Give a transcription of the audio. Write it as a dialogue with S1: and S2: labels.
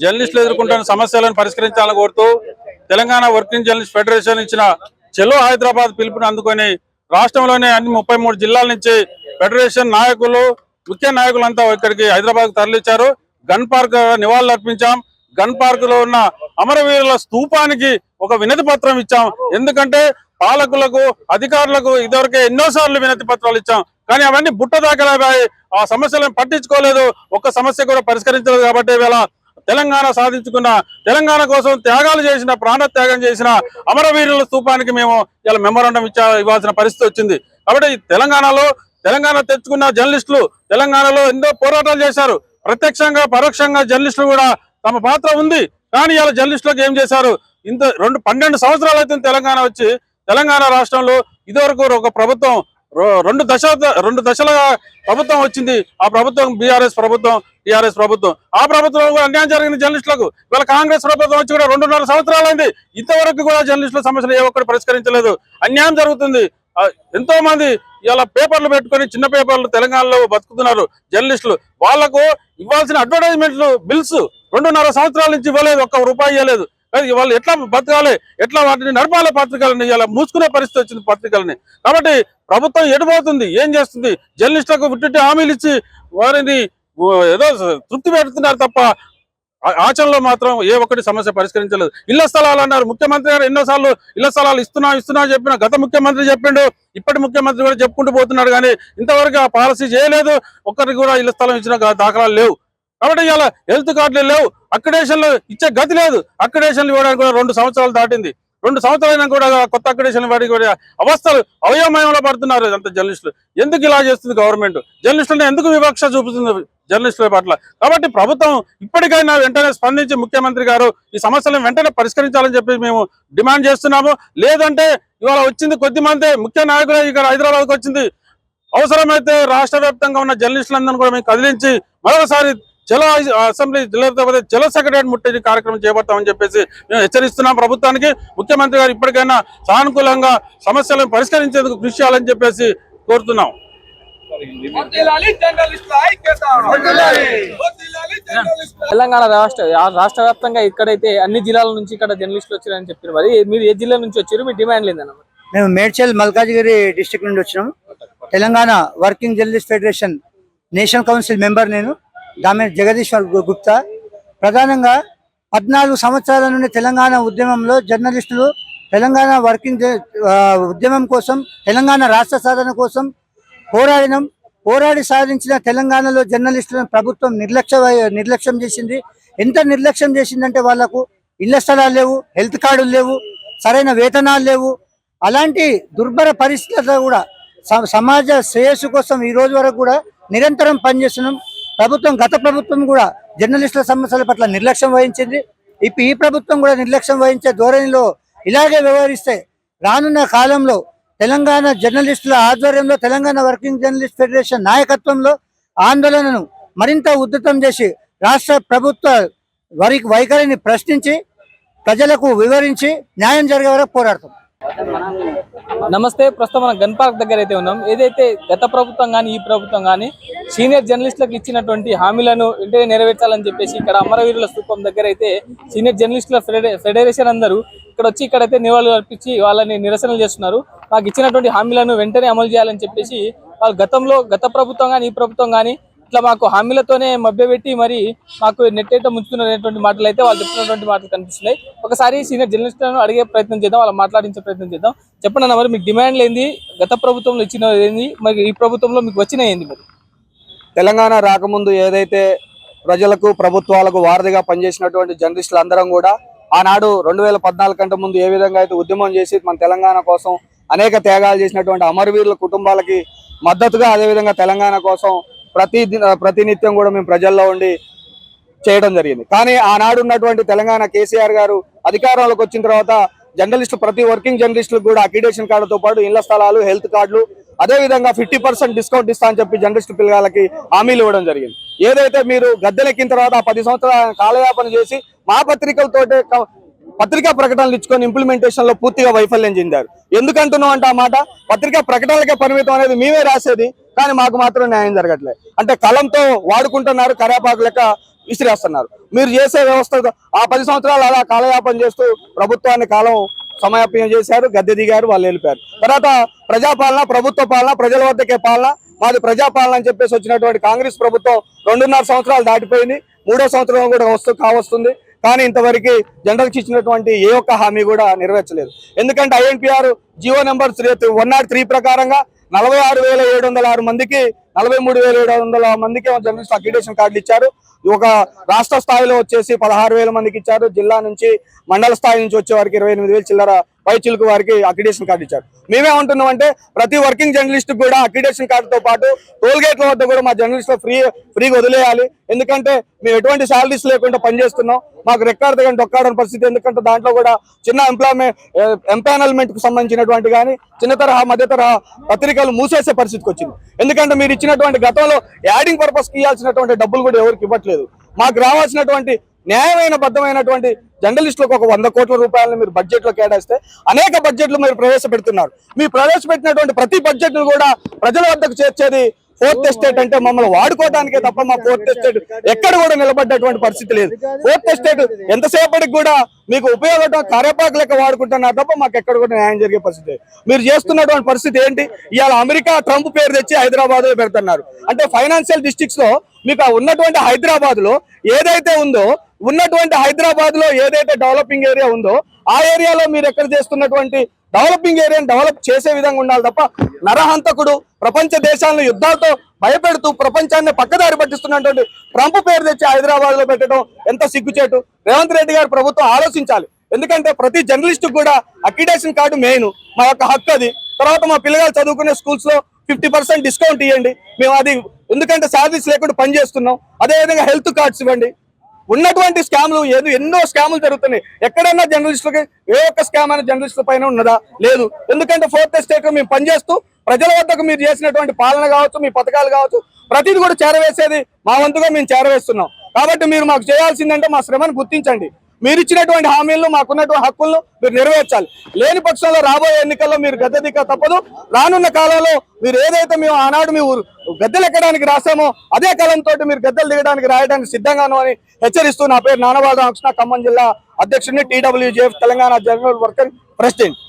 S1: జర్నలిస్టులు ఎదుర్కొంటున్న సమస్యలను పరిష్కరించాలని కోరుతూ తెలంగాణ వర్కింగ్ జర్నలిస్ట్ ఫెడరేషన్ ఇచ్చిన చెలో హైదరాబాద్ పిలుపుని అందుకొని రాష్ట్రంలోని అన్ని 33 జిల్లాల నుంచి ఫెడరేషన్ నాయకులు ముఖ్య నాయకులంతా ఇక్కడికి హైదరాబాద్ తరలించారు. గన్ పార్క్ నివాళులు అర్పించాం. గన్ పార్క్ లో ఉన్న అమరవీరుల స్తూపానికి ఒక వినతి పత్రం ఇచ్చాం. ఎందుకంటే పాలకులకు అధికారులకు ఇదివరకే ఎన్నోసార్లు వినతి పత్రాలు ఇచ్చాం, కానీ అవన్నీ బుట్ట దాఖలాయి ఆ సమస్యలను పట్టించుకోలేదు. ఒక్క సమస్య కూడా పరిష్కరించలేదు. కాబట్టి ఇవాళ తెలంగాణ సాధించుకున్న, తెలంగాణ కోసం త్యాగాలు చేసిన, ప్రాణ త్యాగం చేసిన అమరవీరుల స్తూపానికి మేము ఇలా మెమోరాండం ఇవ్వాల్సిన పరిస్థితి వచ్చింది. కాబట్టి తెలంగాణ తెచ్చుకున్న జర్నలిస్టులు తెలంగాణలో ఎన్నో పోరాటాలు చేశారు. ప్రత్యక్షంగా పరోక్షంగా జర్నలిస్టులు కూడా తమ పాత్ర ఉంది. కానీ ఇలా జర్నలిస్టులకు ఏం చేశారు? 12 సంవత్సరాలు అయితే తెలంగాణ వచ్చి, తెలంగాణ రాష్ట్రంలో ఇదివరకు ఒక ప్రభుత్వం రెండు దశల ప్రభుత్వం వచ్చింది. ఆ ప్రభుత్వం బీఆర్ఎస్ ప్రభుత్వం, టీఆర్ఎస్ ప్రభుత్వం. ఆ ప్రభుత్వం కూడా అన్యాయం జరిగిన జర్నలిస్టులకు. ఇవాళ కాంగ్రెస్ ప్రభుత్వం వచ్చి కూడా 2.5 సంవత్సరాలు అయింది. ఇంతవరకు కూడా జర్నలిస్టుల సమస్యలు ఏ ఒక్కటి పరిష్కరించలేదు. అన్యాయం జరుగుతుంది. ఎంతో మంది ఇలా పేపర్లు పెట్టుకొని చిన్న పేపర్లు తెలంగాణలో బతుకుతున్నారు జర్నలిస్టులు. వాళ్లకు ఇవ్వాల్సిన అడ్వర్టైజ్మెంట్లు బిల్స్ 2.5 సంవత్సరాల నుంచి ఇవ్వలేదు, ఒక్క రూపాయి ఇవ్వలేదు. వాళ్ళు ఎట్లా బతకాలి, ఎట్లా వాటిని నడపాలి? పత్రికలని ఇలా మూసుకునే పరిస్థితి వచ్చింది పత్రికలని. కాబట్టి ప్రభుత్వం ఎడిపోతుంది, ఏం చేస్తుంది? జర్నలిస్టులకు ఉట్టి హామీలు ఇచ్చి వారిని ఏదో తృప్తి పెడుతున్నారు తప్ప ఆచరణలో మాత్రం ఏ ఒక్కటి సమస్య పరిష్కరించలేదు. ఇళ్ల స్థలాలు అన్నారు. ముఖ్యమంత్రి గారు ఎన్నోసార్లు ఇళ్ల స్థలాలు ఇస్తున్నా చెప్పిన గత ముఖ్యమంత్రి చెప్పిండు, ఇప్పటి ముఖ్యమంత్రి కూడా చెప్పుకుంటూ పోతున్నాడు. కానీ ఇంతవరకు ఆ పాలసీ చేయలేదు. ఒక్కరికి కూడా ఇళ్ల స్థలం ఇచ్చిన దాఖలాలు లేవు. కాబట్టి ఇలా హెల్త్ కార్డులు లేవు, అక్రిడేషన్లు ఇచ్చే గతి లేదు. అక్రిడేషన్లు ఇవ్వడానికి కూడా 2 సంవత్సరాలు దాటింది. 2 సంవత్సరాలైనా కూడా కొత్త అక్రిడేషన్లు వాడికి కూడా అవస్థలు అవయవమయంలో పడుతున్నారు అంత జర్నలిస్టులు. ఎందుకు ఇలా చేస్తుంది గవర్నమెంట్? జర్నలిస్టులను ఎందుకు వివక్ష చూపుతుంది జర్నలిస్టుల పట్ల? కాబట్టి ప్రభుత్వం ఇప్పటికైనా వెంటనే స్పందించి ముఖ్యమంత్రి గారు ఈ సమస్యలను వెంటనే పరిష్కరించాలని చెప్పి మేము డిమాండ్ చేస్తున్నాము. లేదంటే ఇవాళ వచ్చింది కొద్ది మంది ముఖ్య నాయకులే ఇక్కడ హైదరాబాద్కి వచ్చింది. అవసరమైతే రాష్ట్ర వ్యాప్తంగా ఉన్న జర్నలిస్టులందరినీ కూడా మేము కదిలించి మరొకసారి చలో అసెంబ్లీ లేకపోతే చలో సెక్రటరీ ముట్టడి కార్యక్రమం చేపడతామని చెప్పేసి మేము హెచ్చరిస్తున్నాం ప్రభుత్వానికి. ముఖ్యమంత్రి గారు ఇప్పటికైనా సానుకూలంగా సమస్యలను పరిష్కరించేందుకు కృషి చేయాలని చెప్పేసి కోరుతున్నాం.
S2: తెలంగాణ రాష్ట్ర వ్యాప్తంగా ఇక్కడైతే అన్ని జిల్లాల నుంచి ఇక్కడ జర్నలిస్టులు వచ్చారని చెప్పారు. మరి మీరు ఏ జిల్లా నుంచి వచ్చారు? మీ డిమాండ్ లేదన్న?
S3: మేము మేడ్చల్ మల్కాజ్గిరి డిస్ట్రిక్ట్ నుండి వచ్చినాము. Telangana working journalist federation national council member నేను, దామె జగదీశ్వర్ గుప్తా. ప్రధానంగా 14 సంవత్సరాల నుండి తెలంగాణ ఉద్యమంలో జర్నలిస్టులు తెలంగాణ వర్కింగ్ ఉద్యమం కోసం, తెలంగాణ రాష్ట్ర సాధన కోసం పోరాడి సాధించిన తెలంగాణలో జర్నలిస్టులను ప్రభుత్వం నిర్లక్ష్యం చేసింది. ఎంత నిర్లక్ష్యం చేసిందంటే వాళ్లకు ఇళ్ల స్థలాలు లేవు, హెల్త్ కార్డులు లేవు, సరైన వేతనాలు లేవు. అలాంటి దుర్భర పరిస్థితుల్లో కూడా సమాజ శ్రేయస్సు కోసం ఈ రోజు వరకు కూడా నిరంతరం పనిచేస్తున్నాం. గత ప్రభుత్వం కూడా జర్నలిస్టుల సమస్యల పట్ల నిర్లక్ష్యం వహించింది. ఈ ప్రభుత్వం కూడా నిర్లక్ష్యం వహించే ధోరణిలో ఇలాగే వ్యవహరిస్తే రానున్న కాలంలో తెలంగాణ జర్నలిస్టుల ఆధ్వర్యంలో తెలంగాణ వర్కింగ్ జర్నలిస్ట్ ఫెడరేషన్ నాయకత్వంలో ఆందోళనను మరింత ఉధృతం చేసి రాష్ట్ర ప్రభుత్వ వైఖరిని ప్రశ్నించి ప్రజలకు వివరించి న్యాయం జరిగే వరకు పోరాడతాం.
S2: నమస్తే. ప్రస్తుతం మనం గన్ పార్క్ దగ్గర అయితే ఉన్నాం. ఏదైతే గత ప్రభుత్వం కానీ ఈ ప్రభుత్వం కానీ సీనియర్ జర్నలిస్టులకు ఇచ్చినటువంటి హామీలను వెంటనే నెరవేర్చాలని చెప్పేసి ఇక్కడ అమరవీరుల స్తూపం దగ్గర అయితే సీనియర్ జర్నలిస్టుల ఫెడరేషన్ అందరూ ఇక్కడ వచ్చి ఇక్కడైతే నివాళులు అర్పించి వాళ్ళని నిరసనలు చేస్తున్నారు. మాకు ఇచ్చినటువంటి హామీలను వెంటనే అమలు చేయాలని చెప్పేసి వాళ్ళు గత ప్రభుత్వం కానీ ఈ ప్రభుత్వం కానీ ఇట్లా మాకు హామీలతోనే మభ్యపెట్టి మరి మాకు నెట్టేట ముంచుతున్నటువంటి మాటలు అయితే వాళ్ళు చెప్తున్నటువంటి మాటలు కనిపిస్తున్నాయి. ఒకసారి సీనియర్ జర్నలిస్టులను అడిగే ప్రయత్నం చేద్దాం, వాళ్ళ మాట్లాడించే ప్రయత్నం చేద్దాం. చెప్పండి అన్న, మరి మీకు డిమాండ్లు ఏంది? గత ప్రభుత్వంలో ఇచ్చిన ఏంది, మరి ఈ ప్రభుత్వంలో మీకు వచ్చిన ఏంది? మరి
S4: తెలంగాణ రాకముందు ఏదైతే ప్రజలకు ప్రభుత్వాలకు వారధిగా పనిచేసినటువంటి జర్నలిస్టులు అందరం కూడా ఆనాడు 2014 కంటే ముందు ఏ విధంగా అయితే ఉద్యమం చేసి మన తెలంగాణ కోసం అనేక త్యాగాలు చేసినటువంటి అమరవీరుల కుటుంబాలకి మద్దతుగా, అదేవిధంగా తెలంగాణ కోసం ప్రతినిత్యం కూడా మేము ప్రజల్లో ఉండి చేయడం జరిగింది. కానీ ఆనాడు ఉన్నటువంటి తెలంగాణ కేసీఆర్ గారు అధికారంలోకి వచ్చిన తర్వాత ప్రతి వర్కింగ్ జర్నలిస్టులకు కూడా అక్రిడేషన్ కార్డుతో పాటు ఇళ్ల స్థలాలు, హెల్త్ కార్డులు, అదేవిధంగా 50% డిస్కౌంట్ ఇస్తా అని చెప్పి జర్నలిస్టు పిల్లలకి హామీలు ఇవ్వడం జరిగింది. ఏదైతే మీరు గద్దెలెక్కిన తర్వాత 10 సంవత్సరాల కాలయాపన చేసి మా పత్రికలతోటే పత్రికా ప్రకటనలు ఇచ్చుకొని ఇంప్లిమెంటేషన్ లో పూర్తిగా వైఫల్యం చెందారు. ఎందుకంటున్నాం అంటే ఆ మాట, పత్రికా ప్రకటనలకే పరిమితం అనేది మేమే రాసేది, కానీ మాకు మాత్రం న్యాయం జరగట్లేదు. అంటే కలంతో వాడుకుంటున్నారు, కరేపాకు లెక్క విసిరేస్తున్నారు. మీరు చేసే వ్యవస్థ ఆ 10 సంవత్సరాలు అలా కాలయాపన చేస్తూ ప్రభుత్వాన్ని కాలం సమాప్యం చేశారు, గద్దె దిగారు, వాళ్ళు వెళ్ళిపోయారు. తర్వాత ప్రజాపాలన, ప్రభుత్వ పాలన, ప్రజల వద్దకే పాలన, మాది ప్రజాపాలన అని చెప్పేసి వచ్చినటువంటి కాంగ్రెస్ ప్రభుత్వం 2.5 సంవత్సరాలు దాటిపోయింది. 3వ సంవత్సరం కూడా కావస్తుంది. కానీ ఇంతవరకు జనరల్కి ఇచ్చినటువంటి ఏ ఒక్క హామీ కూడా నెరవేర్చలేదు. ఎందుకంటే INPR జియో నెంబర్ 103 ప్రకారంగా 46,706 మందికి 43,700 మందికి జర్నలిస్ట్ అక్రిడేషన్ కార్డులు ఇచ్చారు. ఒక రాష్ట్ర స్థాయిలో వచ్చేసి 16,000 మందికి ఇచ్చారు. జిల్లా నుంచి మండల స్థాయి నుంచి వచ్చే వారికి 28,000 చిల్లర పైచిలకు వారికి అక్రిడేషన్ కార్డు ఇచ్చారు. మేమేమంటున్నాం అంటే ప్రతి వర్కింగ్ జర్నలిస్ట్ కూడా అక్రిడేషన్ కార్డుతో పాటు టోల్ గేట్ల వద్ద కూడా మా జర్నలిస్ట్ ఫ్రీగా వదిలేయాలి. ఎందుకంటే మేము ఎటువంటి శాలరీస్ లేకుండా పనిచేస్తున్నాం. మాకు రెక్కాడదని డొక్కాడని పరిస్థితి. ఎందుకంటే దాంట్లో కూడా చిన్న ఎంపానల్మెంట్ కు సంబంధించినటువంటి కానీ చిన్న తరహా మధ్య తరహా పత్రికలు మూసేసే పరిస్థితికి వచ్చింది. ఎందుకంటే మీరు ఇచ్చినటువంటి గతంలో యాడింగ్ పర్పస్ కి ఇవ్వాల్సినటువంటి డబ్బులు కూడా ఎవరికి ఇవ్వట్లేదు. మాకు రావాల్సినటువంటి న్యాయమైన బద్దమైనటువంటి జర్నలిస్టులకు ఒక 100 కోట్ల రూపాయలను మీరు బడ్జెట్ లో కేటాయిస్తే అనేక బడ్జెట్లు మీరు ప్రవేశపెడుతున్నారు. మీ ప్రవేశపెట్టినటువంటి ప్రతి బడ్జెట్ ను కూడా ప్రజల వద్దకు చేర్చేది ఫోర్త్ ఎస్టేట్ అంటే మమ్మల్ని వాడుకోవడానికే తప్ప మా ఫోర్త్ ఎస్టేట్ ఎక్కడ కూడా నిలబడ్డటువంటి పరిస్థితి లేదు. ఫోర్త్ ఎస్టేట్ ఎంతసేపటికి కూడా మీకు ఉపయోగపడడం కార్యపాక లెక్క వాడుకుంటున్నారు తప్ప మాకు ఎక్కడ కూడా న్యాయం జరిగే పరిస్థితి. మీరు చేస్తున్నటువంటి పరిస్థితి ఏంటి? ఇవాళ అమెరికా ట్రంప్ పేరు తెచ్చి హైదరాబాద్ లో పెడుతున్నారు. అంటే ఫైనాన్షియల్ డిస్ట్రిక్ట్స్ లో మీకు ఉన్నటువంటి హైదరాబాద్ లో ఏదైతే ఉందో, ఉన్నటువంటి హైదరాబాద్ లో ఏదైతే డెవలపింగ్ ఏరియా ఉందో ఆ ఏరియాలో మీరు ఎక్కడ చేస్తున్నటువంటి డెవలపింగ్ ఏరియాని డెవలప్ చేసే విధంగా ఉండాలి తప్ప నరహంతకుడు ప్రపంచ దేశాలను యుద్ధాలతో భయపెడుతూ ప్రపంచాన్ని పక్కదారి పట్టిస్తున్నటువంటి ట్రంప్ పేరు తెచ్చి హైదరాబాద్ లో పెట్టడం ఎంత సిగ్గుచేటు. రేవంత్ రెడ్డి గారు ప్రభుత్వం ఆలోచించాలి. ఎందుకంటే ప్రతి జర్నలిస్ట్ కూడా అక్రిడేషన్ కార్డు మెయిన్, మా యొక్క హక్కు అది. తర్వాత మా పిల్లలు చదువుకునే స్కూల్స్ లో 50% డిస్కౌంట్ ఇవ్వండి. మేము అది ఎందుకంటే శాలరీస్ లేకుండా పనిచేస్తున్నాం. అదేవిధంగా హెల్త్ కార్డ్స్ ఇవ్వండి. ఉన్నటువంటి స్కామ్లు ఎన్నో స్కాములు జరుగుతున్నాయి. ఎక్కడైనా జర్నలిస్టులకి ఏ ఒక్క స్కామ్ అయినా జర్నలిస్టుల పైన ఉన్నదా? లేదు. ఎందుకంటే ఫోర్త్ ఎస్టేట్ మేము పనిచేస్తూ ప్రజల వద్దకు మీరు చేసినటువంటి పాలన కావచ్చు, మీ పథకాలు కావచ్చు, ప్రతిదీ కూడా చేరవేసేది మా వంతుగా మేము చేరవేస్తున్నాం. కాబట్టి మీరు మాకు చేయాల్సిందంటే మా శ్రమను గుర్తించండి. మీరు ఇచ్చినటువంటి హామీలను, మాకున్నటువంటి హక్కులను మీరు నెరవేర్చాలి. లేని పక్షంలో రాబోయే ఎన్నికల్లో మీరు గద్దె దిక్క తప్పదు. రానున్న కాలంలో మీరు ఏదైతే మేము ఆనాడు మీ గద్దెలు ఎక్కడానికి రాసామో అదే కాలంతో మీరు గద్దెలు దిగడానికి రాయడానికి సిద్ధంగాను అని హెచ్చరిస్తూ నా పేరు నానవాడ రామకృష్ణ, ఖమ్మం జిల్లా అధ్యక్షుడిని, TWJF Telangana general worker president.